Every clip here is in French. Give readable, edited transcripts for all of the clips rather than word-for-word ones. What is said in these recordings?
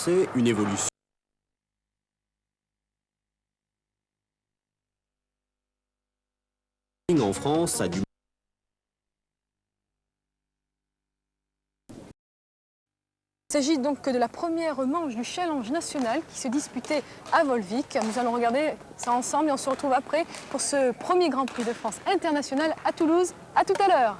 Français, une évolution en France a du... Il s'agit donc de la première manche du challenge national qui se disputait à Volvic. Nous allons regarder ça ensemble et on se retrouve après pour ce premier Grand Prix de France international à Toulouse. À tout à l'heure.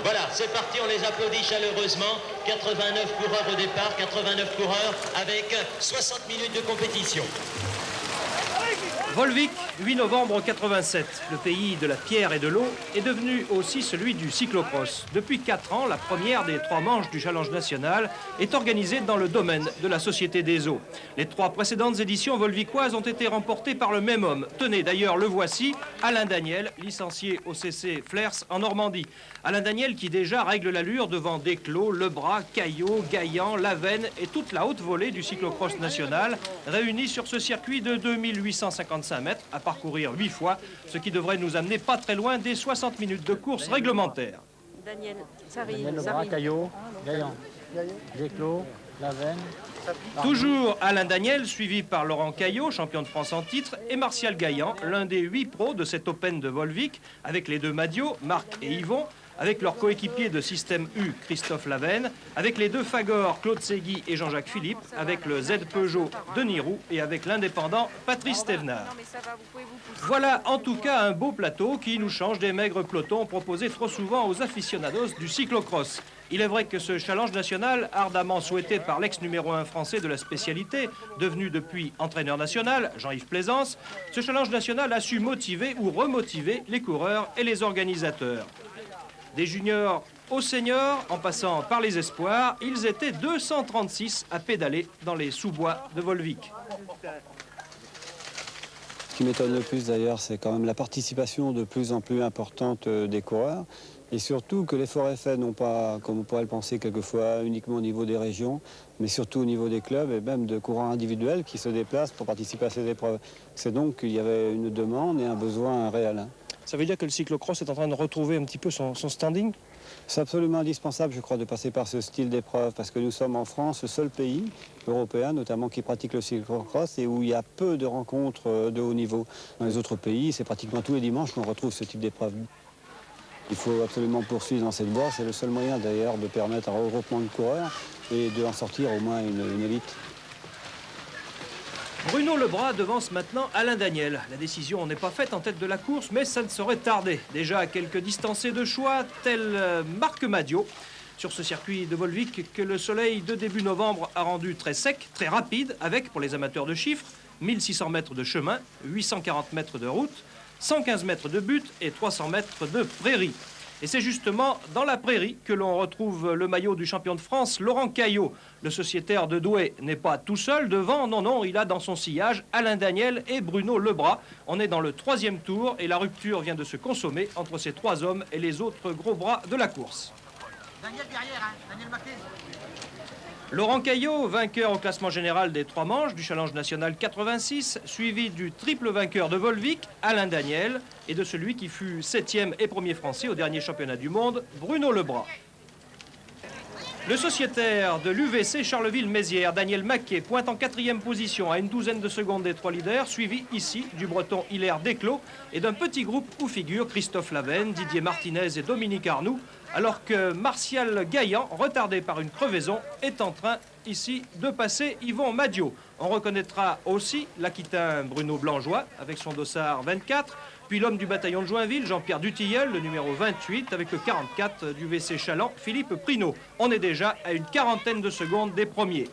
Voilà, c'est parti, on les applaudit chaleureusement. 89 coureurs au départ, 89 coureurs avec 60 minutes de compétition. Volvic, 8 novembre 87. Le pays de la pierre et de l'eau est devenu aussi celui du cyclocross. Depuis 4 ans, la première des 3 manches du challenge national est organisée dans le domaine de la Société des eaux. Les 3 précédentes éditions volvicoises ont été remportées par le même homme. Tenez, d'ailleurs, le voici, Alain Daniel, licencié au CC Flers en Normandie. Alain Daniel qui déjà règle l'allure devant Desclos, Lebras, Caillot, Gaillan, Lavenne et toute la haute volée du cyclocross national, réunis sur ce circuit de 2855 mètres à parcourir 8 fois, ce qui devrait nous amener pas très loin des 60 minutes de course réglementaire. Daniel, ça arrive. Daniel Lebras, Caillot, Gaillan, Desclos, Lavenne. Toujours Alain Daniel, suivi par Laurent Caillot, champion de France en titre, et Martial Gaillan, l'un des 8 pros de cette Open de Volvic, avec les 2 Madio, Marc et Yvon, avec leur coéquipier de système U, Christophe Lavenne, avec les 2 Fagor, Claude Segui et Jean-Jacques Philippe, avec le Z Peugeot, Denis Roux, et avec l'indépendant Patrice Thévenard. Voilà en tout cas un beau plateau qui nous change des maigres pelotons proposés trop souvent aux aficionados du cyclocross. Il est vrai que ce challenge national, ardemment souhaité par l'ex numéro 1 français de la spécialité, devenu depuis entraîneur national, Jean-Yves Plaisance, ce challenge national a su motiver ou remotiver les coureurs et les organisateurs. Des juniors aux seniors, en passant par les espoirs, ils étaient 236 à pédaler dans les sous-bois de Volvic. Ce qui m'étonne le plus d'ailleurs, c'est quand même la participation de plus en plus importante des coureurs. Et surtout que l'effort est fait, non pas, comme on pourrait le penser quelquefois, uniquement au niveau des régions, mais surtout au niveau des clubs et même de coureurs individuels qui se déplacent pour participer à ces épreuves. C'est donc qu'il y avait une demande et un besoin réel. Ça veut dire que le cyclocross est en train de retrouver un petit peu son standing? C'est absolument indispensable, je crois, de passer par ce style d'épreuve, parce que nous sommes en France le seul pays européen, notamment, qui pratique le cyclocross et où il y a peu de rencontres de haut niveau. Dans les autres pays, c'est pratiquement tous les dimanches qu'on retrouve ce type d'épreuve. Il faut absolument poursuivre dans cette voie. C'est le seul moyen, d'ailleurs, de permettre un regroupement de coureurs et d'en sortir au moins une élite. Bruno Lebras devance maintenant Alain Daniel. La décision n'est pas faite en tête de la course, mais ça ne saurait tarder. Déjà à quelques distancés de choix, tel Marc Madio, sur ce circuit de Volvic que le soleil de début novembre a rendu très sec, très rapide, avec, pour les amateurs de chiffres, 1600 mètres de chemin, 840 mètres de route, 115 mètres de butte et 300 mètres de prairie. Et c'est justement dans la prairie que l'on retrouve le maillot du champion de France, Laurent Caillot. Le sociétaire de Douai n'est pas tout seul devant, non, il a dans son sillage Alain Daniel et Bruno Lebras. On est dans le 3e tour et la rupture vient de se consommer entre ces 3 hommes et les autres gros bras de la course. Daniel derrière, Daniel Marquez. Laurent Caillot, vainqueur au classement général des 3 manches du challenge national 86, suivi du triple vainqueur de Volvic, Alain Daniel, et de celui qui fut 7e et 1er français au dernier championnat du monde, Bruno Lebras. Le sociétaire de l'UVC Charleville-Mézières, Daniel Maquet, pointe en 4e position à une douzaine de secondes des 3 leaders, suivi ici du breton Hilaire Desclos et d'un petit groupe où figurent Christophe Lavenne, Didier Martinez et Dominique Arnoux, alors que Martial Gaillan, retardé par une crevaison, est en train ici de passer Yvon Madio. On reconnaîtra aussi l'Aquitain Bruno Blangeois avec son dossard 24, puis l'homme du bataillon de Joinville, Jean-Pierre Dutilleul, le numéro 28, avec le 44 du VC Chaland, Philippe Prinault. On est déjà à une quarantaine de secondes des premiers.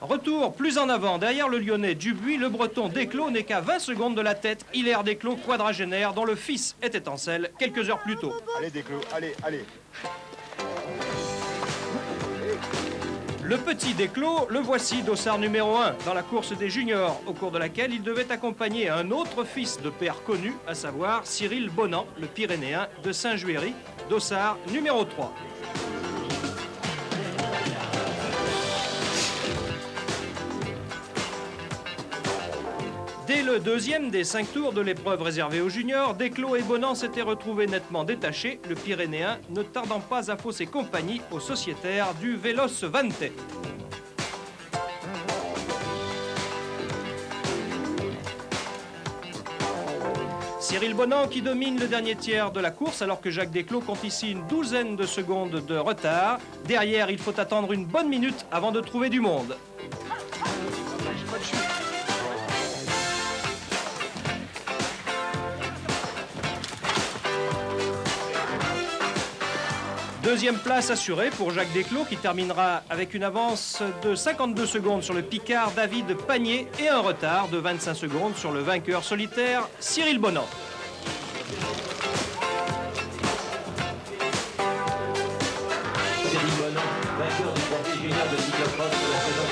Retour plus en avant, derrière le Lyonnais Dubuis, le Breton Desclos n'est qu'à 20 secondes de la tête. Hilaire Desclos, quadragénaire, dont le fils était en selle quelques heures plus tôt. Allez Desclos, allez, allez. Le petit Desclos, le voici, dossard numéro 1 dans la course des juniors, au cours de laquelle il devait accompagner un autre fils de père connu, à savoir Cyril Bonan, le Pyrénéen de Saint-Juéry, dossard numéro 3. Dès le deuxième des 5 tours de l'épreuve réservée aux juniors, Desclos et Bonan s'étaient retrouvés nettement détachés, le Pyrénéen ne tardant pas à fausser compagnie aux sociétaires du Véloce Vante. Cyril Bonan qui domine le dernier tiers de la course alors que Jacques Desclos compte ici une douzaine de secondes de retard. Derrière, il faut attendre une bonne minute avant de trouver du monde. Deuxième place assurée pour Jacques Desclos qui terminera avec une avance de 52 secondes sur le Picard David Pagné et un retard de 25 secondes sur le vainqueur solitaire Cyril Bonan. Cyril Bonan, vainqueur du trophée junior de cyclocross de la saison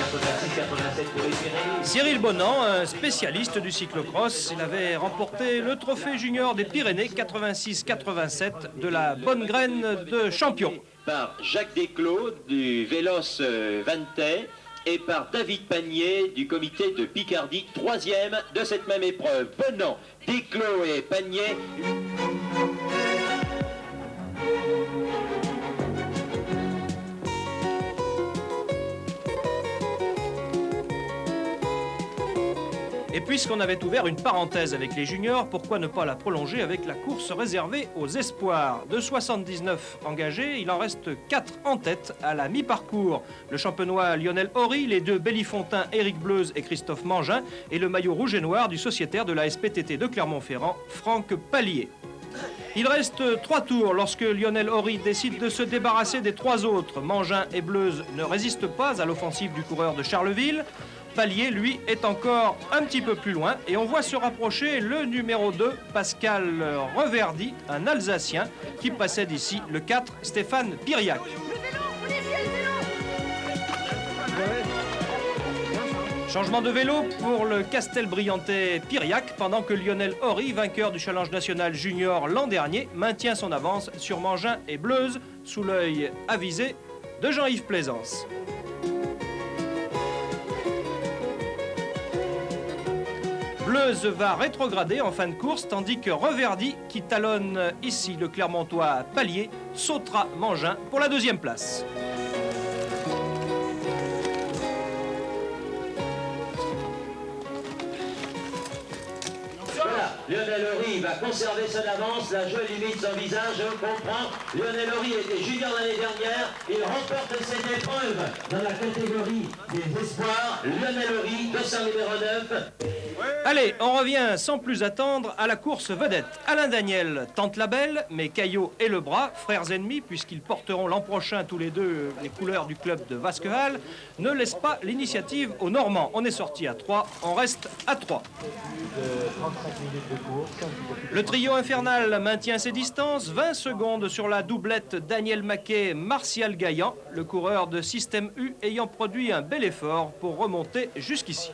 86-87 pour les Pyrénées. Cyril Bonan, un spécialiste du cyclocross, il avait remporté le trophée junior des Pyrénées 86-87 de la bonne graine de champion. Par Jacques Desclos du Véloce Vante et par David Pagné du comité de Picardie, troisième de cette même épreuve. Bonan, Desclos et Pagné. Et puisqu'on avait ouvert une parenthèse avec les juniors, pourquoi ne pas la prolonger avec la course réservée aux espoirs? De 79 engagés, il en reste 4 en tête à la mi-parcours. Le champenois Lionel Horry, les deux Bellifontains Éric Bleuze et Christophe Mangin, et le maillot rouge et noir du sociétaire de la SPTT de Clermont-Ferrand, Franck Pallier. Il reste 3 tours lorsque Lionel Horry décide de se débarrasser des 3 autres. Mangin et Bleuze ne résistent pas à l'offensive du coureur de Charleville. Pallier, lui, est encore un petit peu plus loin et on voit se rapprocher le numéro 2, Pascal Reverdy, un Alsacien qui précède ici le 4, Stéphane Piriac. Changement de vélo pour le Castelbriantais Piriac pendant que Lionel Horry, vainqueur du Challenge National Junior l'an dernier, maintient son avance sur Mangin et Bleuze sous l'œil avisé de Jean-Yves Plaisance. Bleuze va rétrograder en fin de course, tandis que Reverdy, qui talonne ici le Clermontois Pallier, sautera Mangin pour la deuxième place. Voilà, Lionel Horry va conserver son avance, la joie limite son visage, je comprends. Lionel Horry était junior l'année dernière, il remporte cette épreuve dans la catégorie des espoirs. Lionel Horry, dossard numéro 9. Allez, on revient sans plus attendre à la course vedette. Alain Daniel tente la belle, mais Caillot et Lebras, frères ennemis, puisqu'ils porteront l'an prochain tous les deux les couleurs du club de Vasquehal, ne laissent pas l'initiative aux Normands. On est sorti à 3, on reste à 3. Le trio infernal maintient ses distances, 20 secondes sur la doublette Daniel Maquet, Martial Gaillan, le coureur de Système U ayant produit un bel effort pour remonter jusqu'ici.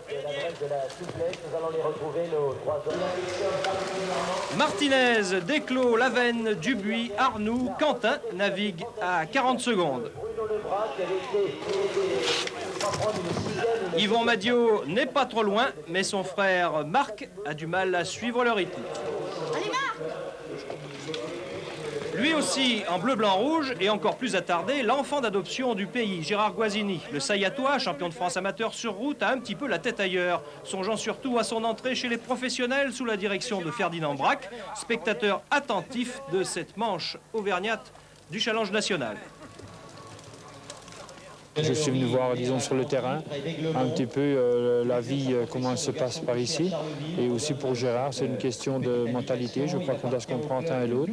Martinez, Desclos, Lavenne, Dubuis, Arnoux, Quentin naviguent à 40 secondes. Yvon Madiot n'est pas trop loin, mais son frère Marc a du mal à suivre le rythme. Lui aussi, en bleu, blanc, rouge, et encore plus attardé, l'enfant d'adoption du pays, Gérard Guazzini. Le Sayatois, champion de France amateur sur route, a un petit peu la tête ailleurs, songeant surtout à son entrée chez les professionnels sous la direction de Ferdinand Braque, spectateur attentif de cette manche auvergnate du Challenge national. Je suis venu voir, disons, sur le terrain, un petit peu la vie, comment elle se passe par ici. Et aussi pour Gérard, c'est une question de mentalité. Je crois qu'on doit se comprendre l'un et l'autre.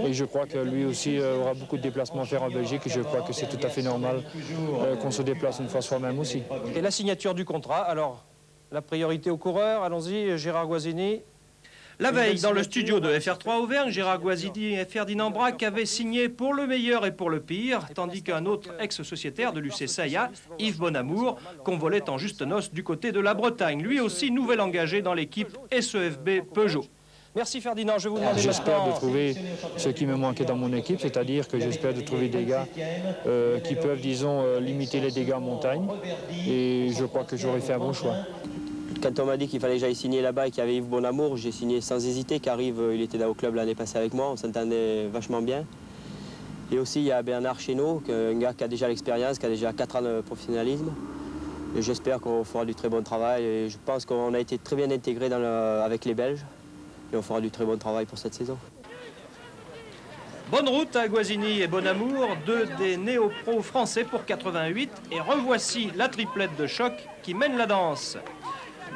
Et je crois que lui aussi aura beaucoup de déplacements à faire en Belgique. Et je crois que c'est tout à fait normal qu'on se déplace une fois soi-même aussi. Et la signature du contrat, alors, la priorité aux coureurs, allons-y, Gérard Guazzini. La veille, dans le studio de FR3 Auvergne, Gérard Guazzini et Ferdinand Braque avaient signé pour le meilleur et pour le pire, tandis qu'un autre ex-sociétaire de l'UC Saillat, Yves Bonamour, convolait en juste noces du côté de la Bretagne, lui aussi nouvel engagé dans l'équipe SEFB Peugeot. Merci Ferdinand, je vais vous demander J'espère maintenant... de trouver ce qui me manquait dans mon équipe, c'est-à-dire que j'espère de trouver des gars qui peuvent, disons, limiter les dégâts en montagne. Et je crois que j'aurais fait un bon choix. Quand on m'a dit qu'il fallait que j'aille signer là-bas et qu'il y avait Yves Bonamour, j'ai signé sans hésiter, car Yves, il était au club l'année passée avec moi, on s'entendait vachement bien. Et aussi, il y a Bernard Chénaud, un gars qui a déjà l'expérience, qui a déjà 4 ans de professionnalisme. Et j'espère qu'on fera du très bon travail. Et je pense qu'on a été très bien intégrés avec les Belges. Et on fera du très bon travail pour cette saison. Bonne route à Guazzini et Bonamour, deux des néo-pros français pour 88. Et revoici la triplette de choc qui mène la danse.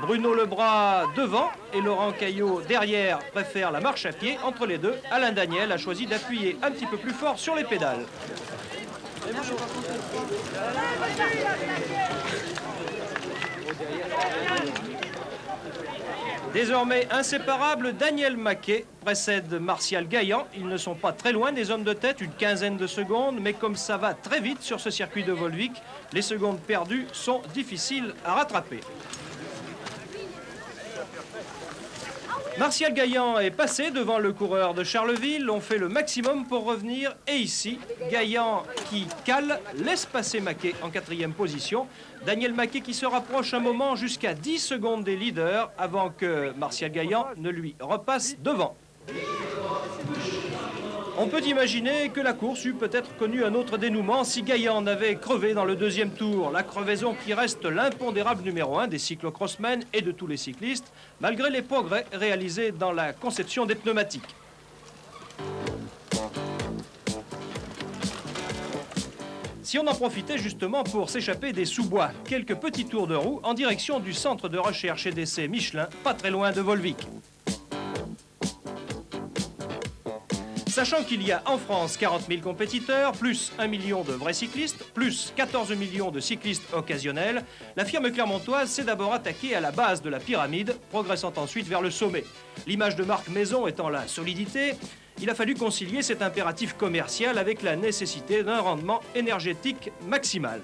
Bruno Lebras devant et Laurent Caillot derrière préfère la marche à pied. Entre les deux, Alain Daniel a choisi d'appuyer un petit peu plus fort sur les pédales. Désormais inséparable, Daniel Maquet précède Martial Gaillan. Ils ne sont pas très loin des hommes de tête, une quinzaine de secondes, mais comme ça va très vite sur ce circuit de Volvic, les secondes perdues sont difficiles à rattraper. Martial Gaillan est passé devant le coureur de Charleville, on fait le maximum pour revenir, et ici, Gaillan qui cale, laisse passer Maquet en 4e position. Daniel Maquet qui se rapproche un moment jusqu'à 10 secondes des leaders avant que Martial Gaillan ne lui repasse devant. On peut imaginer que la course eût peut-être connu un autre dénouement si Gaillan n'avait crevé dans le 2e tour. La crevaison qui reste l'impondérable numéro 1 des cyclocrossmen et de tous les cyclistes, malgré les progrès réalisés dans la conception des pneumatiques. Si on en profitait justement pour s'échapper des sous-bois, quelques petits tours de roue en direction du centre de recherche et d'essai Michelin, pas très loin de Volvic. Sachant qu'il y a en France 40 000 compétiteurs, plus 1 million de vrais cyclistes, plus 14 millions de cyclistes occasionnels, la firme clermontoise s'est d'abord attaquée à la base de la pyramide, progressant ensuite vers le sommet. L'image de marque maison étant la solidité, il a fallu concilier cet impératif commercial avec la nécessité d'un rendement énergétique maximal.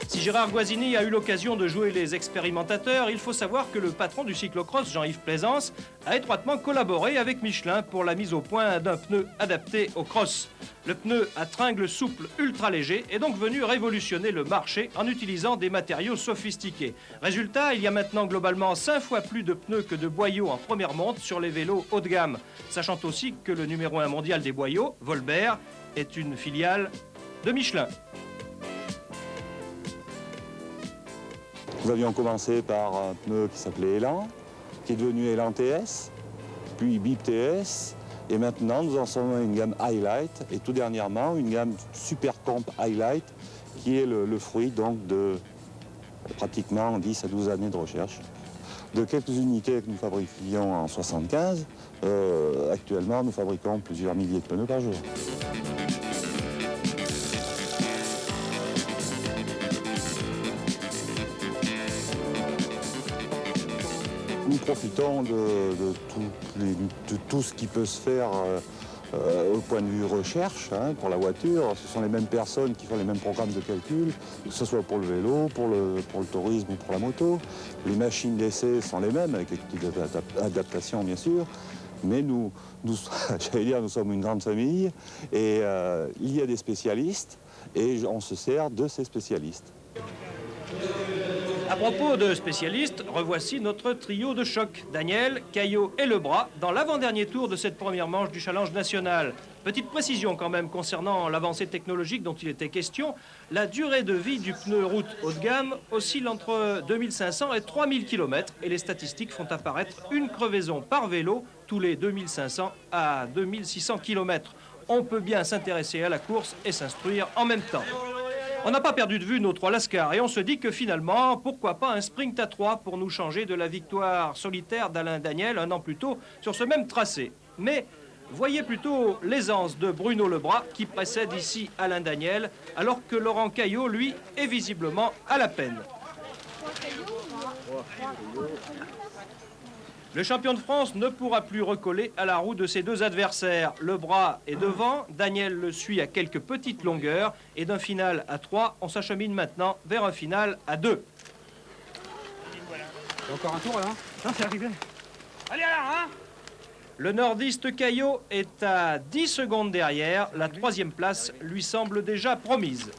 Si Gérard Guazzini a eu l'occasion de jouer les expérimentateurs, il faut savoir que le patron du cyclocross, Jean-Yves Plaisance, a étroitement collaboré avec Michelin pour la mise au point d'un pneu adapté au cross. Le pneu à tringle souple ultra léger est donc venu révolutionner le marché en utilisant des matériaux sophistiqués. Résultat, il y a maintenant globalement 5 fois plus de pneus que de boyaux en première monte sur les vélos haut de gamme. Sachant aussi que le numéro 1 mondial des boyaux, Volbert, est une filiale de Michelin. Nous avions commencé par un pneu qui s'appelait Elan, qui est devenu Elan TS, puis BIP TS, et maintenant nous en sommes à une gamme Highlight, et tout dernièrement une gamme Super Comp Highlight, qui est le fruit donc de pratiquement 10 à 12 années de recherche. De quelques unités que nous fabriquions en 1975, actuellement nous fabriquons plusieurs milliers de pneus par jour. Nous profitons de tout ce qui peut se faire au point de vue recherche pour la voiture. Ce sont les mêmes personnes qui font les mêmes programmes de calcul, que ce soit pour le vélo, pour le tourisme ou pour la moto. Les machines d'essai sont les mêmes, avec les petites adaptations bien sûr. Mais nous j'allais dire, nous sommes une grande famille et il y a des spécialistes et on se sert de ces spécialistes. À propos de spécialistes, revoici notre trio de choc. Daniel, Caillot et Lebras dans l'avant-dernier tour de cette première manche du Challenge national. Petite précision quand même concernant l'avancée technologique dont il était question. La durée de vie du pneu route haut de gamme oscille entre 2500 et 3000 km et les statistiques font apparaître une crevaison par vélo tous les 2500 à 2600 km. on peut bien s'intéresser à la course et s'instruire en même temps. On n'a pas perdu de vue nos 3 lascars et on se dit que finalement, pourquoi pas un sprint à 3 pour nous changer de la victoire solitaire d'Alain Daniel un an plus tôt sur ce même tracé. Mais voyez plutôt l'aisance de Bruno Lebras qui précède ici Alain Daniel, alors que Laurent Caillot, lui, est visiblement à la peine. Le champion de France ne pourra plus recoller à la roue de ses 2 adversaires. Lebras est devant, Daniel le suit à quelques petites longueurs et d'un final à 3, on s'achemine maintenant vers un final à 2. Encore un tour là? Non, c'est arrivé. Allez, alors, hein? Le nordiste Caillot est à 10 secondes derrière. La 3e place lui semble déjà promise.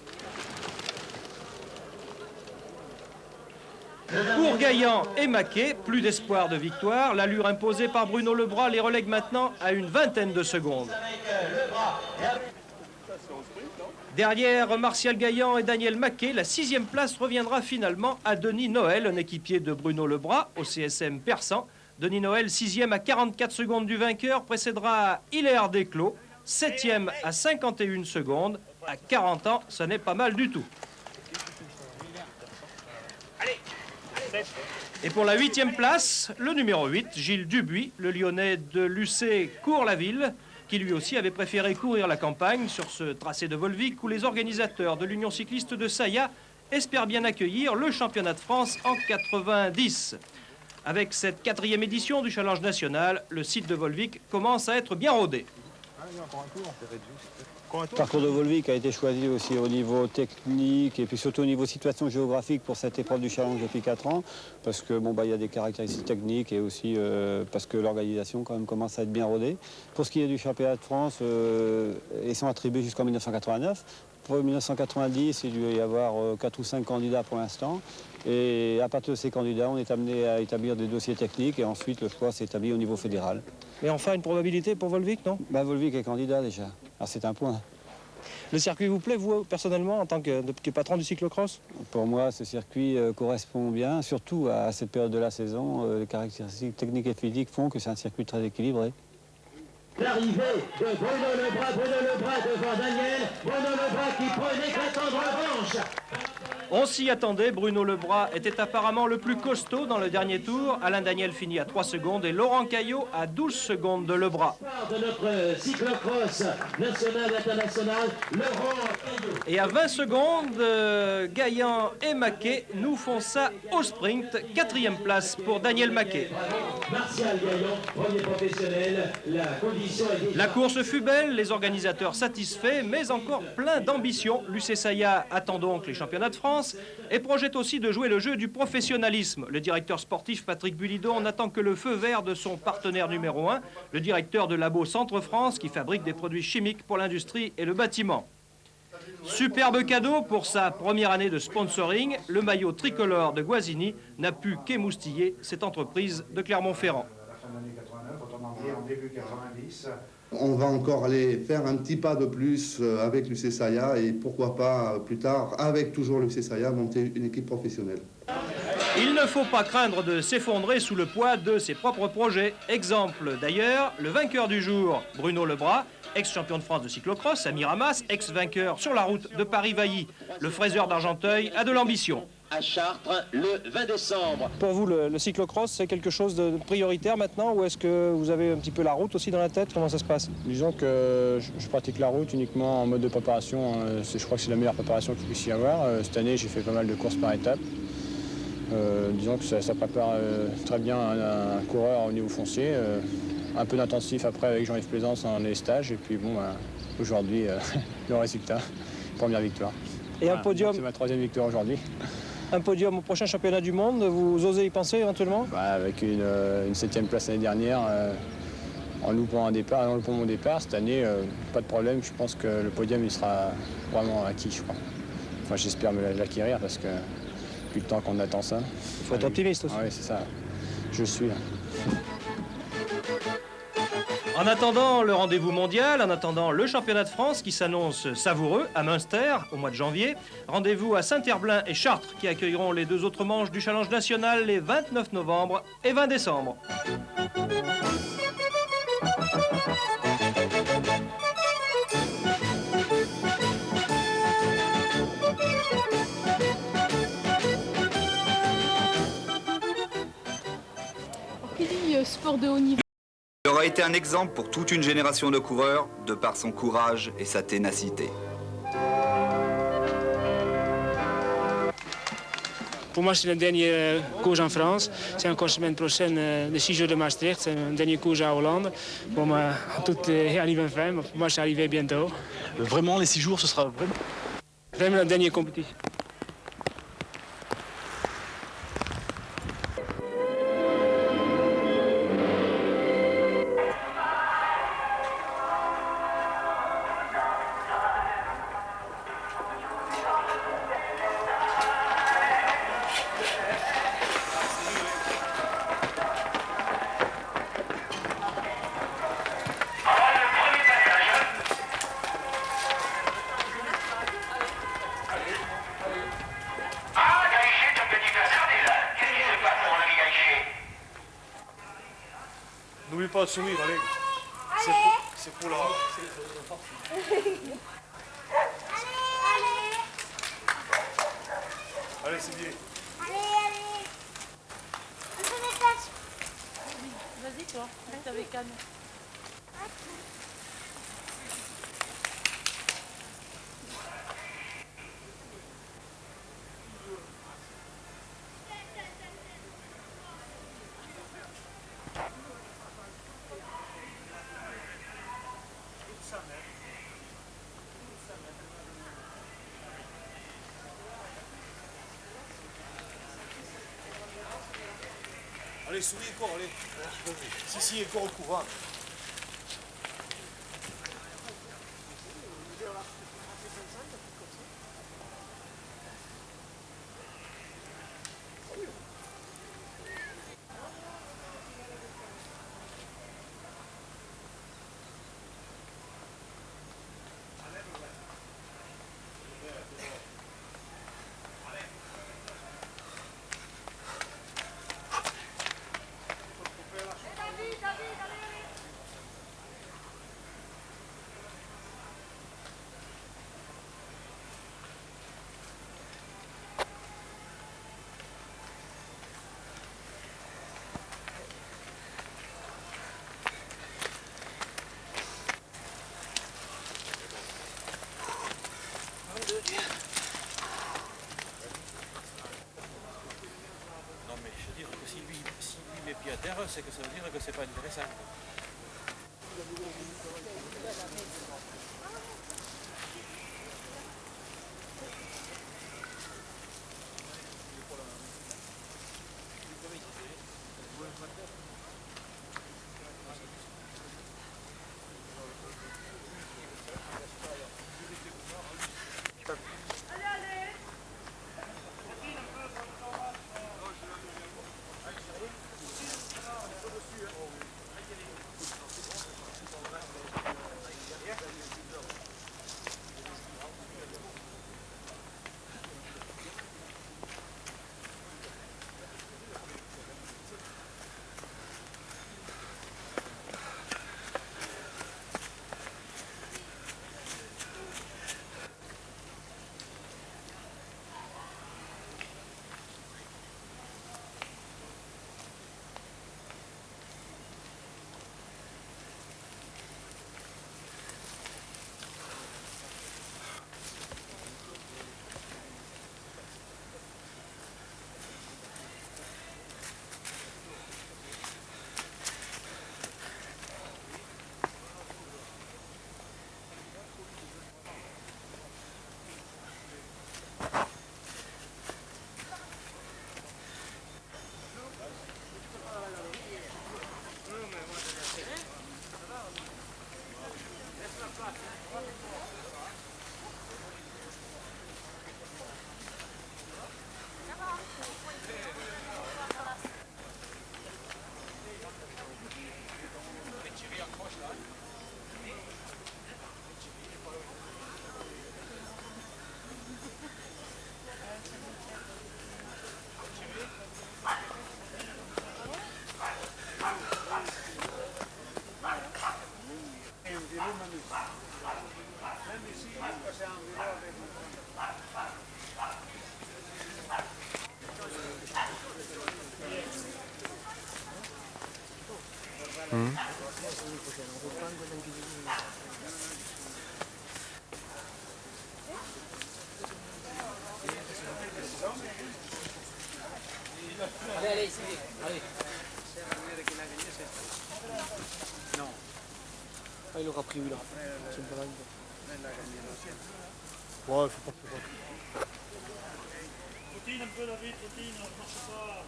Pour Gaillan et Maquet, plus d'espoir de victoire. L'allure imposée par Bruno Lebras les relègue maintenant à une vingtaine de secondes. Derrière Martial Gaillan et Daniel Maquet, la 6e place reviendra finalement à Denis Noël, un équipier de Bruno Lebras au CSM Persan. Denis Noël, 6e à 44 secondes du vainqueur, précédera Hilaire Desclos, 7e à 51 secondes. À 40 ans, ça n'est pas mal du tout. Et pour la 8e place, le numéro 8, Gilles Dubuis, le Lyonnais de l'UC Cours-la-Ville, qui lui aussi avait préféré courir la campagne sur ce tracé de Volvic où les organisateurs de l'Union cycliste de Saya espèrent bien accueillir le championnat de France en 90. Avec cette 4e édition du Challenge National, le site de Volvic commence à être bien rodé. Le parcours de Volvic a été choisi aussi au niveau technique et puis surtout au niveau situation géographique pour cette épreuve du challenge depuis 4 ans parce que bon, il y a des caractéristiques techniques et aussi parce que l'organisation quand même commence à être bien rodée. Pour ce qui est du championnat de France, ils sont attribués jusqu'en 1989. Pour 1990, il doit y avoir 4 ou 5 candidats pour l'instant. Et à partir de ces candidats, on est amené à établir des dossiers techniques et ensuite le choix s'est établi au niveau fédéral. Mais enfin, une probabilité pour Volvic, non? Volvic est candidat déjà. Alors c'est un point. Le circuit vous plaît, vous, personnellement, en tant que patron du cyclocross? Pour moi, ce circuit correspond bien, surtout à cette période de la saison. Les caractéristiques techniques et physiques font que c'est un circuit très équilibré. L'arrivée de Bruno Lebras devant Daniel. Bruno Lebras qui prend une éclatante revanche. On s'y attendait, Bruno Lebras était apparemment le plus costaud dans le dernier tour. Alain Daniel finit à 3 secondes et Laurent Caillot à 12 secondes de Lebras. De notre cyclocross national international, Laurent Caillot. Et à 20 secondes, Gaillan et Maquet nous font ça au sprint. 4e place pour Daniel Maquet. Martial Gaillan, premier professionnel, la condition est... La course fut belle, les organisateurs satisfaits, mais encore plein d'ambition. L'UC Saya attend donc les championnats de France et projette aussi de jouer le jeu du professionnalisme. Le directeur sportif Patrick Bulidon n'attend que le feu vert de son partenaire numéro 1, le directeur de Labo Centre France, qui fabrique des produits chimiques pour l'industrie et le bâtiment. Superbe cadeau pour sa première année de sponsoring, le maillot tricolore de Guazzini n'a pu qu'émoustiller cette entreprise de Clermont-Ferrand. On va encore aller faire un petit pas de plus avec l'UC Saya et pourquoi pas plus tard, avec toujours l'UC Saya, monter une équipe professionnelle. Il ne faut pas craindre de s'effondrer sous le poids de ses propres projets. Exemple d'ailleurs, le vainqueur du jour, Bruno Lebras, ex-champion de France de cyclocross à Miramas, ex-vainqueur sur la route de Paris-Vailly. Le fraiseur d'Argenteuil a de l'ambition. À Chartres, le 20 décembre. Pour vous, le cyclocross, c'est quelque chose de prioritaire maintenant ou est-ce que vous avez un petit peu la route aussi dans la tête? Comment ça se passe? Disons que je pratique la route uniquement en mode de préparation. Je crois que c'est la meilleure préparation qu'il puisse y avoir. Cette année, j'ai fait pas mal de courses par étapes. Disons que ça prépare très bien un coureur au niveau foncier. Un peu d'intensif après avec Jean-Yves Plaisance en les stages. Et puis bon, aujourd'hui, le résultat, première victoire. Et un podium? C'est ma 3e victoire aujourd'hui. Un podium au prochain championnat du monde, vous osez y penser éventuellement? Avec une 7e place l'année dernière, en loupant mon départ, cette année, pas de problème. Je pense que le podium il sera vraiment acquis, je crois. Enfin, j'espère me l'acquérir parce que depuis le temps qu'on attend ça. Il faut être optimiste aussi. Oui, c'est ça. Je suis là. En attendant le rendez-vous mondial, en attendant le championnat de France qui s'annonce savoureux à Münster au mois de janvier, rendez-vous à Saint-Herblain et Chartres qui accueilleront les 2 autres manches du Challenge National les 29 novembre et 20 décembre. sport de haut niveau. Il aura été un exemple pour toute une génération de coureurs de par son courage et sa ténacité. Pour moi, c'est le dernier cours en France. C'est encore semaine prochaine, les 6 jours de Maastricht. C'est un dernier cours à Hollande. Bon, tout arrive fin. Pour moi, je suis arrivé bientôt. Vraiment, les 6 jours, ce sera vraiment la dernière compétition. N'oublie pas de sourire, allez. C'est pour la... Allez, c'est bien. Vas-y, toi, reste avec Anne. Allez, souris encore, allez. Si, encore au courant. Non mais je veux dire que si lui met pied à terre, c'est que ça veut dire que c'est pas intéressant. Allez, c'est bien. Allez. Non. Ah, il aura pris où là? C'est une balade. Ouais, faut pas. Routine un peu, David, routine, ne marche pas.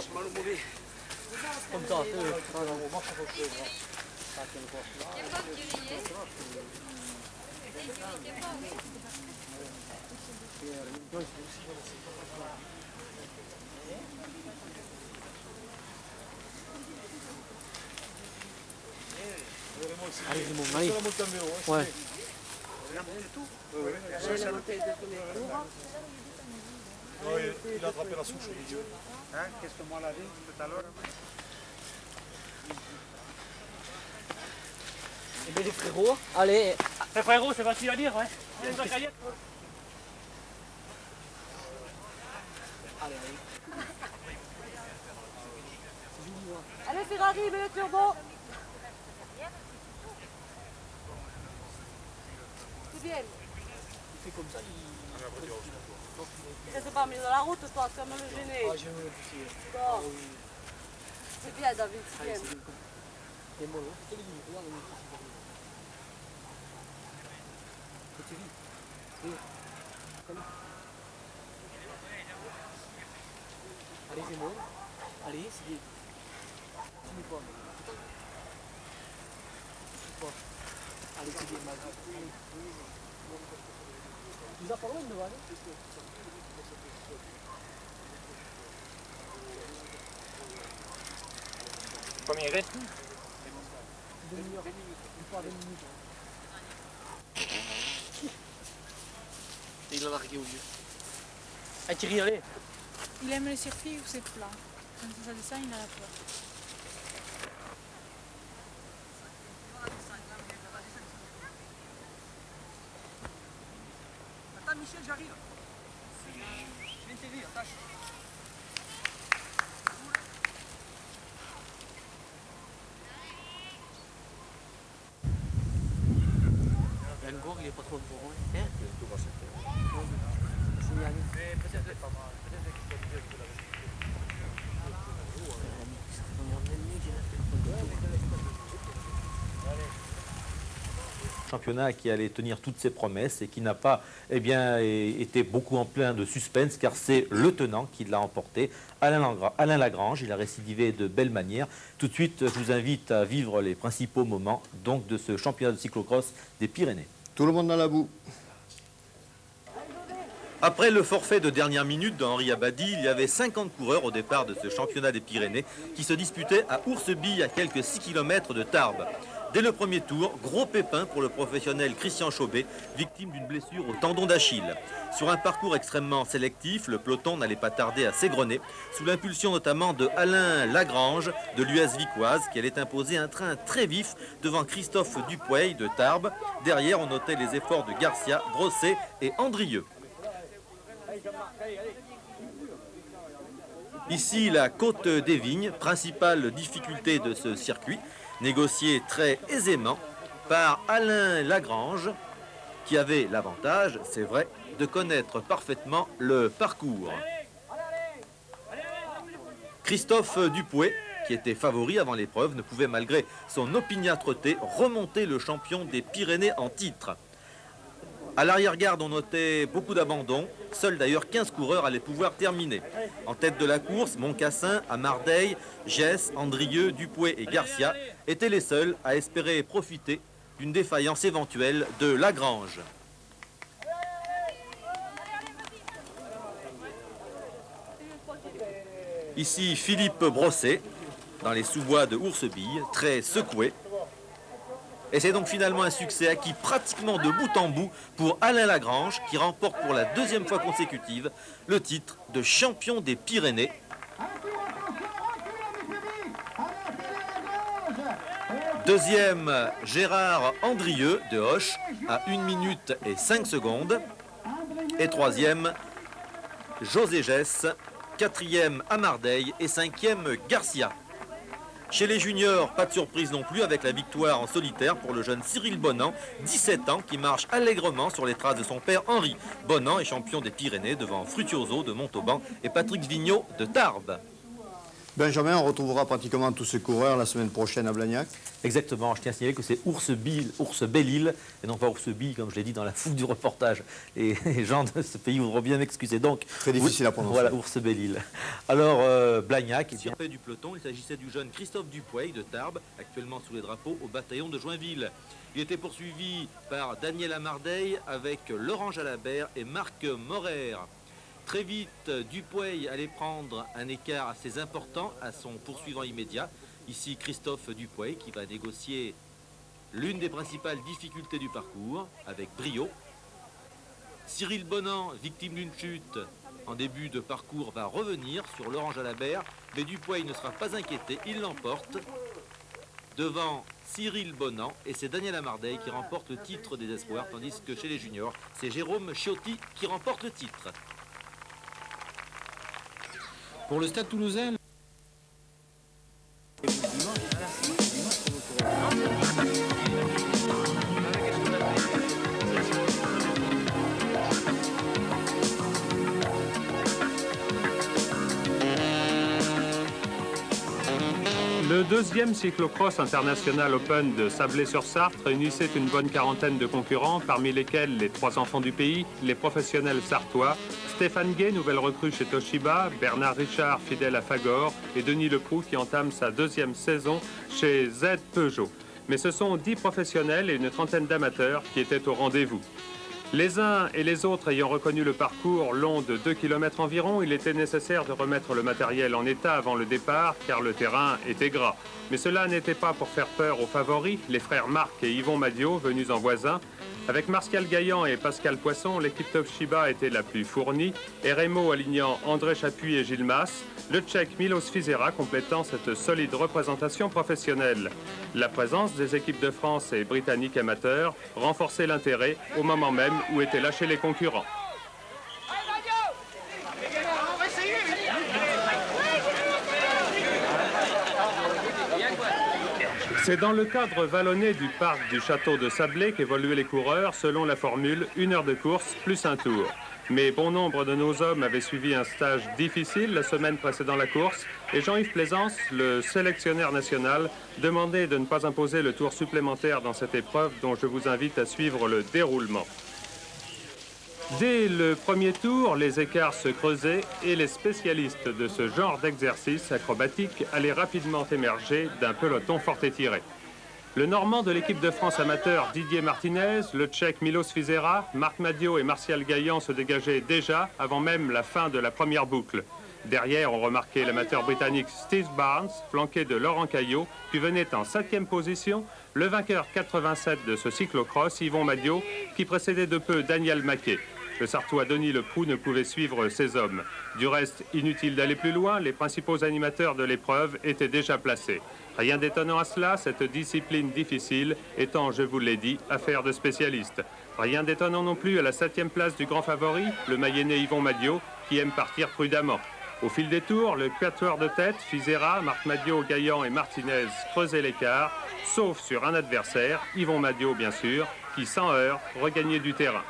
C'est mal au mauvais. Comme ça, on marche un peu plus. Allez, c'est bon, allez. Ouais. Il a attrapé la souche au milieu. Hein, qu'est-ce que moi l'a dit tout à l'heure? Eh bien les frérots, allez. Les frérots, c'est facile à dire, ouais. Il y a une vacaillette. Allez, allez. Allez Ferrari, mets le turbo. C'est bien. Il fait comme ça, Reste pas mis dans la route, toi, tu vas me le gêner. Ah, je veux aussi. Bon. C'est bien, David, c'est bien. Et moi, c'est lui, regarde, c'est vite. Allez, c'est bon. Allez, c'est bien. Tu mets quoi? Allez, c'est bien, mal. Allez. Tu vas pas loin devant, allez. Combien il reste? 2 minutes. Une fois 2 minutes. Et il a largué au lieu. Ah, Thierry, allez. Il aime les circuits où c'est plat. Quand ça descend, il a la peur. Attends, Michel, j'arrive. Je viens t'aider, attache. Ben Gour, il est pas trop bon. Hein? Tout va se faire. Mais peut-être pas mal. Peut-être qu'il faut dire que la Championnat qui allait tenir toutes ses promesses et qui n'a pas été beaucoup en plein de suspense car c'est le tenant qui l'a emporté, Alain Lagrange. Il a récidivé de belle manière. Tout de suite, je vous invite à vivre les principaux moments donc, de ce championnat de cyclocross des Pyrénées. Tout le monde dans la boue. Après le forfait de dernière minute d'Henri Abadi, il y avait 50 coureurs au départ de ce championnat des Pyrénées qui se disputaient à Ourseby, à quelques 6 km de Tarbes. Dès le premier tour, gros pépin pour le professionnel Christian Chaubet, victime d'une blessure au tendon d'Achille. Sur un parcours extrêmement sélectif, le peloton n'allait pas tarder à s'égrener, sous l'impulsion notamment de Alain Lagrange de l'US Vicoise, qui allait imposer un train très vif devant Christophe Dupuey de Tarbes. Derrière, on notait les efforts de Garcia, Brosset et Andrieux. Ici, la côte des Vignes, principale difficulté de ce circuit, négocié très aisément par Alain Lagrange, qui avait l'avantage, c'est vrai, de connaître parfaitement le parcours. Christophe Dupuey, qui était favori avant l'épreuve, ne pouvait malgré son opiniâtreté remonter le champion des Pyrénées en titre. À l'arrière-garde, on notait beaucoup d'abandons. Seuls d'ailleurs 15 coureurs allaient pouvoir terminer. En tête de la course, Moncassin, Amardeille, Gess, Andrieux, Dupuey et Garcia étaient les seuls à espérer profiter d'une défaillance éventuelle de Lagrange. Ici, Philippe Brosset, dans les sous-bois de Ourseby, très secoué. Et c'est donc finalement un succès acquis pratiquement de bout en bout pour Alain Lagrange, qui remporte pour la deuxième fois consécutive le titre de champion des Pyrénées. Deuxième, Gérard Andrieux de Hoche à 1 minute et 5 secondes. Et troisième, José Gess. Quatrième, Amardeille. Et cinquième, Garcia. Chez les juniors, pas de surprise non plus avec la victoire en solitaire pour le jeune Cyril Bonan, 17 ans, qui marche allègrement sur les traces de son père Henri. Bonan est champion des Pyrénées devant Fructuoso de Montauban et Patrick Vigneault de Tarbes. Benjamin, on retrouvera pratiquement tous ces coureurs la semaine prochaine à Blagnac. Exactement, je tiens à signaler que c'est Ours Belle-Île, et non pas Ours Bille, comme je l'ai dit dans la foule du reportage. Et les gens de ce pays voudront bien m'excuser. Donc, très difficile à prononcer. Voilà, Ours Belle-Île. Alors, Blagnac, surpris du peloton, il s'agissait du jeune Christophe Dupuey de Tarbes, actuellement sous les drapeaux au bataillon de Joinville. Il était poursuivi par Daniel Amardeille avec Laurent Jalabert et Marc Morer. Très vite, Dupuey allait prendre un écart assez important à son poursuivant immédiat. Ici, Christophe Dupuey qui va négocier l'une des principales difficultés du parcours avec brio. Cyril Bonan, victime d'une chute en début de parcours, va revenir sur Laurent Jalabert, mais Dupuey ne sera pas inquiété, il l'emporte devant Cyril Bonan, et c'est Daniel Amardeille qui remporte le titre des espoirs, tandis que chez les juniors, c'est Jérôme Ciotti qui remporte le titre. Pour le Stade Toulousain, le deuxième cyclocross international Open de Sablé-sur-Sarthe réunissait une bonne quarantaine de concurrents, parmi lesquels les 3 enfants du pays, les professionnels sartois, Stéphane Gay, nouvelle recrue chez Toshiba, Bernard Richard, fidèle à Fagor, et Denis Leproux qui entame sa 2e saison chez Z Peugeot. Mais ce sont 10 professionnels et une trentaine d'amateurs qui étaient au rendez-vous. Les uns et les autres ayant reconnu le parcours long de 2 km environ, il était nécessaire de remettre le matériel en état avant le départ, car le terrain était gras. Mais cela n'était pas pour faire peur aux favoris, les frères Marc et Yvon Madiot, venus en voisin. Avec Martial Gaillan et Pascal Poisson, l'équipe Toshiba était la plus fournie, et Remo alignant André Chapuis et Gilles Mas, le Tchèque Milos Fizera complétant cette solide représentation professionnelle. La présence des équipes de France et britanniques amateurs renforçait l'intérêt au moment même où étaient lâchés les concurrents. C'est dans le cadre vallonné du parc du château de Sablé qu'évoluaient les coureurs selon la formule 1 heure de course plus un tour. Mais bon nombre de nos hommes avaient suivi un stage difficile la semaine précédant la course et Jean-Yves Plaisance, le sélectionneur national, demandait de ne pas imposer le tour supplémentaire dans cette épreuve dont je vous invite à suivre le déroulement. Dès le premier tour, les écarts se creusaient et les spécialistes de ce genre d'exercice acrobatique allaient rapidement émerger d'un peloton fort étiré. Le Normand de l'équipe de France amateur Didier Martinez, le Tchèque Milos Fizera, Marc Madiot et Martial Gaillan se dégageaient déjà avant même la fin de la première boucle. Derrière, on remarquait l'amateur britannique Steve Barnes, flanqué de Laurent Caillot, puis venait en 7e position le vainqueur 87 de ce cyclocross, Yvon Madiot, qui précédait de peu Daniel Maquet. Le Sartois Denis Leproux ne pouvait suivre ces hommes. Du reste, inutile d'aller plus loin, les principaux animateurs de l'épreuve étaient déjà placés. Rien d'étonnant à cela, cette discipline difficile étant, je vous l'ai dit, affaire de spécialistes. Rien d'étonnant non plus à la 7e place du grand favori, le Mayennais Yvon Madiot, qui aime partir prudemment. Au fil des tours, le quatuor de tête, Fizera, Marc Madiot, Gaillan et Martinez creusaient l'écart, sauf sur un adversaire, Yvon Madiot bien sûr, qui sans heurts regagnait du terrain.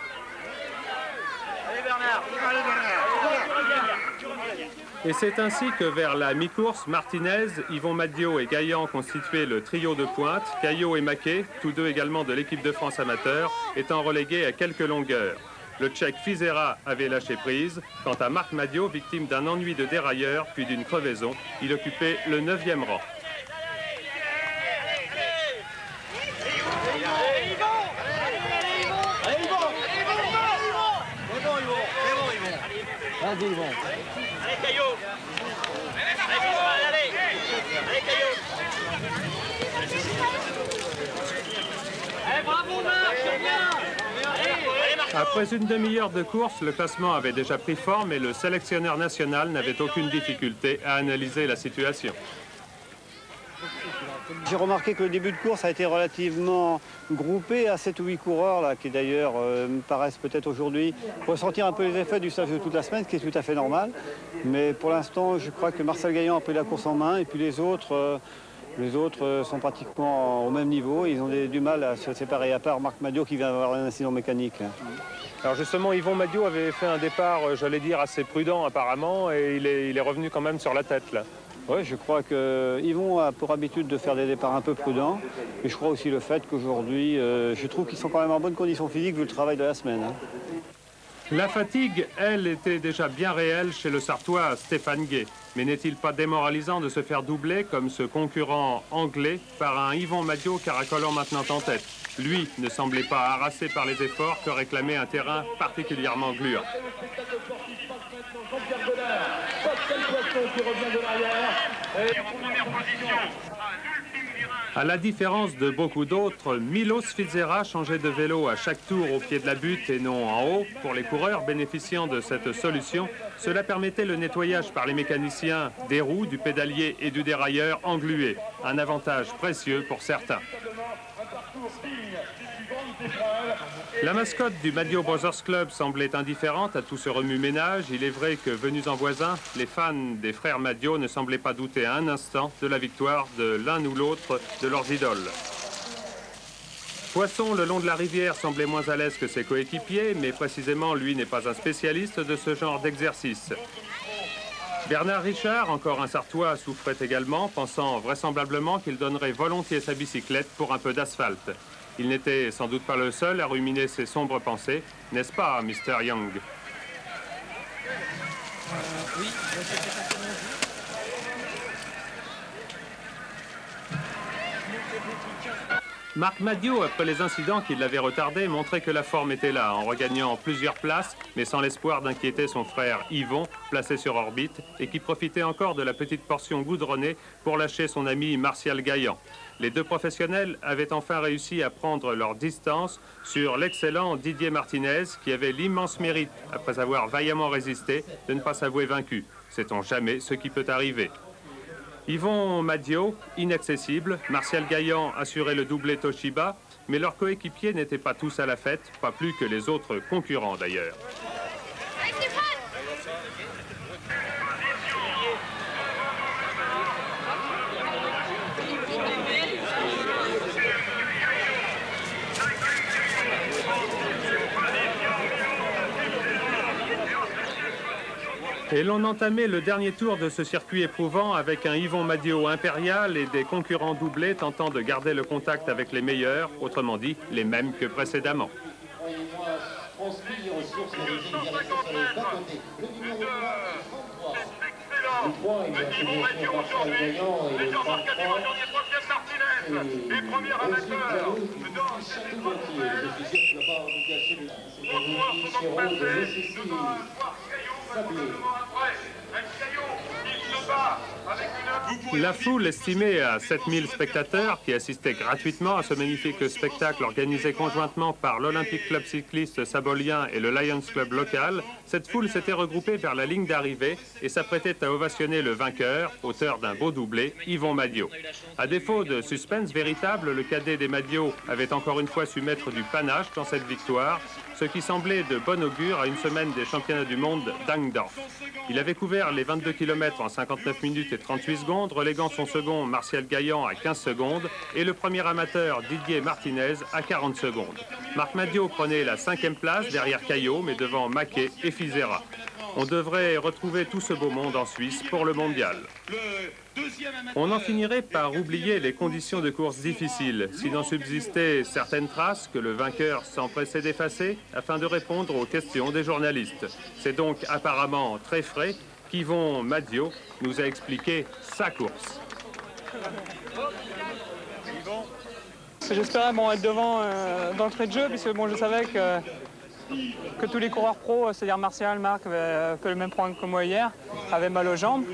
Et c'est ainsi que vers la mi-course, Martinez, Yvon Madiot et Gaillan constituaient le trio de pointe, Caillot et Maquet, tous deux également de l'équipe de France amateur, étant relégués à quelques longueurs. Le Tchèque Fizera avait lâché prise. Quant à Marc Madiot, victime d'un ennui de dérailleur puis d'une crevaison, il occupait le 9e rang. Vas-y, Yvon. Allez, Caillot. Allez, Caillot. Allez, bravo, Marc, c'est bien. Après une demi-heure de course, le classement avait déjà pris forme et le sélectionneur national n'avait aucune difficulté à analyser la situation. J'ai remarqué que le début de course a été relativement groupé à 7 ou 8 coureurs, là, qui d'ailleurs me paraissent peut-être aujourd'hui ressentir un peu les effets du stage de toute la semaine, ce qui est tout à fait normal. Mais pour l'instant, je crois que Marcel Gaillan a pris la course en main et puis les autres sont pratiquement au même niveau. Ils ont du mal à se séparer, à part Marc Madiot qui vient d'avoir un incident mécanique. Là. Alors justement, Yvon Madiot avait fait un départ, j'allais dire, assez prudent apparemment, et il est revenu quand même sur la tête là. Oui, je crois que Yvon a pour habitude de faire des départs un peu prudents. Et je crois aussi le fait qu'aujourd'hui, je trouve qu'ils sont quand même en bonne condition physique vu le travail de la semaine. Hein. La fatigue, elle, était déjà bien réelle chez le Sartois Stéphane Guay. Mais n'est-il pas démoralisant de se faire doubler comme ce concurrent anglais par un Yvon Madiot caracolant maintenant en tête? Lui ne semblait pas harassé par les efforts que réclamait un terrain particulièrement gluant. À la différence de beaucoup d'autres, Milos Fitzera changeait de vélo à chaque tour au pied de la butte et non en haut. Pour les coureurs bénéficiant de cette solution, cela permettait le nettoyage par les mécaniciens des roues, du pédalier et du dérailleur englué. Un avantage précieux pour certains. La mascotte du Madiot Brothers Club semblait indifférente à tout ce remue-ménage. Il est vrai que, venus en voisin, les fans des frères Madiot ne semblaient pas douter un instant de la victoire de l'un ou l'autre de leurs idoles. Poisson, le long de la rivière, semblait moins à l'aise que ses coéquipiers, mais précisément, lui n'est pas un spécialiste de ce genre d'exercice. Bernard Richard, encore un Sartois, souffrait également, pensant vraisemblablement qu'il donnerait volontiers sa bicyclette pour un peu d'asphalte. Il n'était sans doute pas le seul à ruminer ses sombres pensées, n'est-ce pas, Mr. Young? Oui, Marc Madiot, après les incidents qui l'avaient retardé, montrait que la forme était là, en regagnant plusieurs places, mais sans l'espoir d'inquiéter son frère Yvon, placé sur orbite, et qui profitait encore de la petite portion goudronnée pour lâcher son ami Martial Gaillan. Les deux professionnels avaient enfin réussi à prendre leur distance sur l'excellent Didier Martinez, qui avait l'immense mérite, après avoir vaillamment résisté, de ne pas s'avouer vaincu. Sait-on jamais ce qui peut arriver? Yvon Madiot, inaccessible, Martial Gaillan assurait le doublé Toshiba, mais leurs coéquipiers n'étaient pas tous à la fête, pas plus que les autres concurrents d'ailleurs. Et l'on entamait le dernier tour de ce circuit éprouvant avec un Yvon Madiot impérial et des concurrents doublés tentant de garder le contact avec les meilleurs, autrement dit, les mêmes que précédemment. La foule, estimée à 7000 spectateurs, qui assistaient gratuitement à ce magnifique spectacle organisé conjointement par l'Olympique Club Cycliste Sabolien et le Lions Club local, cette foule s'était regroupée vers la ligne d'arrivée et s'apprêtait à ovationner le vainqueur, auteur d'un beau doublé, Yvon Madiot. À défaut de suspense véritable, le cadet des Madiot avait encore une fois su mettre du panache dans cette victoire, ce qui semblait de bon augure à une semaine des championnats du monde d'Angdorf. Il avait couvert les 22 km en 59 minutes et 38 secondes, reléguant son second Martial Gaillan à 15 secondes et le premier amateur Didier Martinez à 40 secondes. Marc Madiot prenait la 5e place derrière Caillot, mais devant Maquet et Fitzera. On devrait retrouver tout ce beau monde en Suisse pour le mondial. On en finirait par oublier les conditions de course difficiles, s'il en subsistait certaines traces que le vainqueur s'empressait d'effacer afin de répondre aux questions des journalistes. C'est donc apparemment très frais qu'Yvon Madiot nous a expliqué sa course. J'espérais être devant dans le trait de jeu, puisque je savais que tous les coureurs pros, c'est-à-dire Martial, Marc, que le même programme que moi hier, avaient mal aux jambes.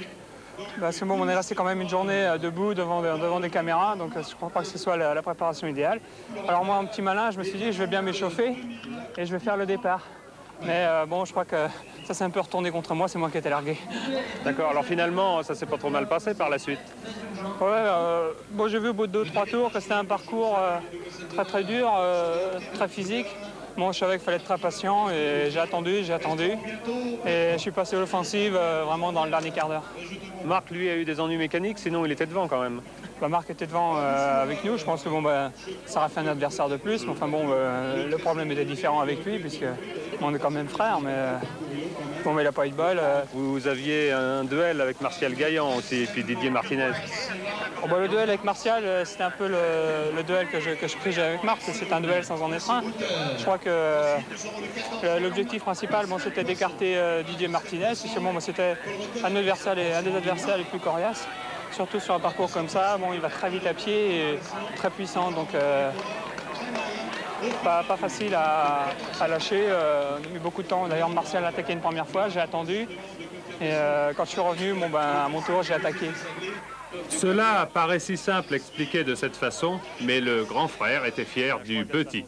Parce que on est resté quand même une journée debout devant des caméras, donc je ne crois pas que ce soit la préparation idéale. Alors moi, un petit malin, je me suis dit, je vais bien m'échauffer et je vais faire le départ. Mais je crois que ça s'est un peu retourné contre moi, c'est moi qui ai été largué. D'accord, alors finalement, ça s'est pas trop mal passé par la suite? Bon, j'ai vu au bout de 2-3 tours que c'était un parcours très dur, très physique. Bon, je savais qu'il fallait être très patient et j'ai attendu. Et je suis passé à l'offensive vraiment dans le dernier quart d'heure. Marc, lui, a eu des ennuis mécaniques, sinon il était devant quand même. Marc était devant avec nous. Je pense que ça aurait fait un adversaire de plus. Mais enfin bon, le problème était différent avec lui puisque on est quand même frères. Mais il n'a pas eu de bol. Vous aviez un duel avec Martial Gaillan aussi, et puis Didier Martinez. Le duel avec Martial, c'était un peu le duel que je pris avec Marc. C'est un duel sans en être un. Je crois que l'objectif principal, c'était d'écarter Didier Martinez. C'était un des adversaires les plus coriaces. Surtout sur un parcours comme ça, il va très vite à pied et très puissant, donc pas facile à lâcher. On a mis beaucoup de temps. D'ailleurs, Martial a attaqué une première fois, j'ai attendu. Et quand je suis revenu, à mon tour, j'ai attaqué. Cela paraît si simple expliqué de cette façon, mais le grand frère était fier du petit.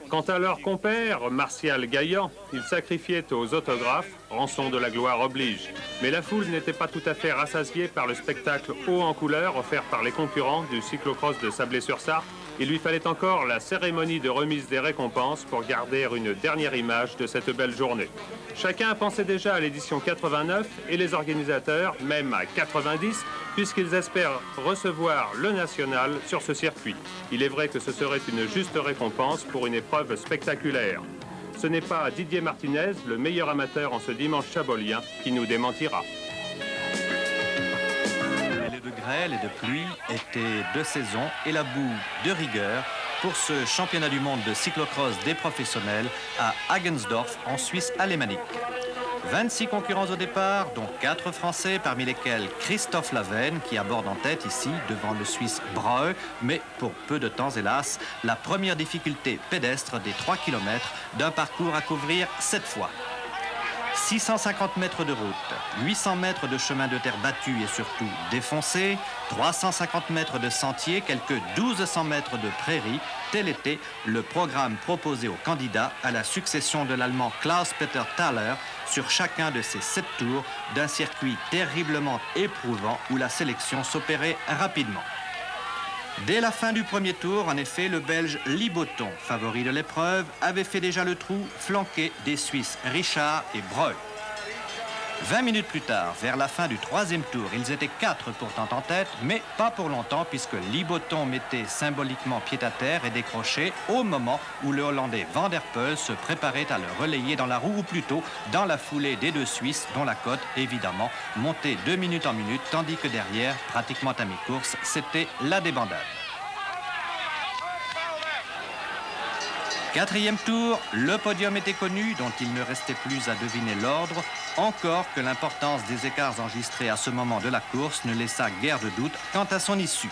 Quant à leur compère, Martial Gaillan, il sacrifiait aux autographes, rançon de la gloire oblige. Mais la foule n'était pas tout à fait rassasiée par le spectacle haut en couleur offert par les concurrents du cyclocross de Sablé-sur-Sarthe. Il lui fallait encore la cérémonie de remise des récompenses pour garder une dernière image de cette belle journée. Chacun pensait déjà à l'édition 89 et les organisateurs, même à 90, puisqu'ils espèrent recevoir le national sur ce circuit. Il est vrai que ce serait une juste récompense pour une épreuve spectaculaire. Ce n'est pas Didier Martinez, le meilleur amateur en ce dimanche chabolien, qui nous démentira. De grêle et de pluie étaient de saison et la boue de rigueur pour ce championnat du monde de cyclocross des professionnels à Hagensdorf en Suisse alémanique. 26 concurrents au départ, dont 4 Français, parmi lesquels Christophe Lavenne qui aborde en tête ici devant le Suisse Brahe, mais pour peu de temps hélas, la première difficulté pédestre des 3 km d'un parcours à couvrir 7 fois. 650 mètres de route, 800 mètres de chemin de terre battu et surtout défoncé, 350 mètres de sentier, quelques 1200 mètres de prairie, tel était le programme proposé aux candidats à la succession de l'Allemand Klaus-Peter Thaler sur chacun de ces 7 tours d'un circuit terriblement éprouvant où la sélection s'opérait rapidement. Dès la fin du premier tour, en effet, le Belge Liboton, favori de l'épreuve, avait fait déjà le trou, flanqué des Suisses Richard et Breu. 20 minutes plus tard, vers la fin du troisième tour, ils étaient 4 pourtant en tête, mais pas pour longtemps puisque Liboton mettait symboliquement pied à terre et décrochait au moment où le Hollandais Van der Poel se préparait à le relayer dans la roue, ou plutôt dans la foulée des 2 Suisses, dont la cote, évidemment, montait de minute en minute, tandis que derrière, pratiquement à mi-course, c'était la débandade. 4e tour, le podium était connu, dont il ne restait plus à deviner l'ordre, encore que l'importance des écarts enregistrés à ce moment de la course ne laissa guère de doute quant à son issue.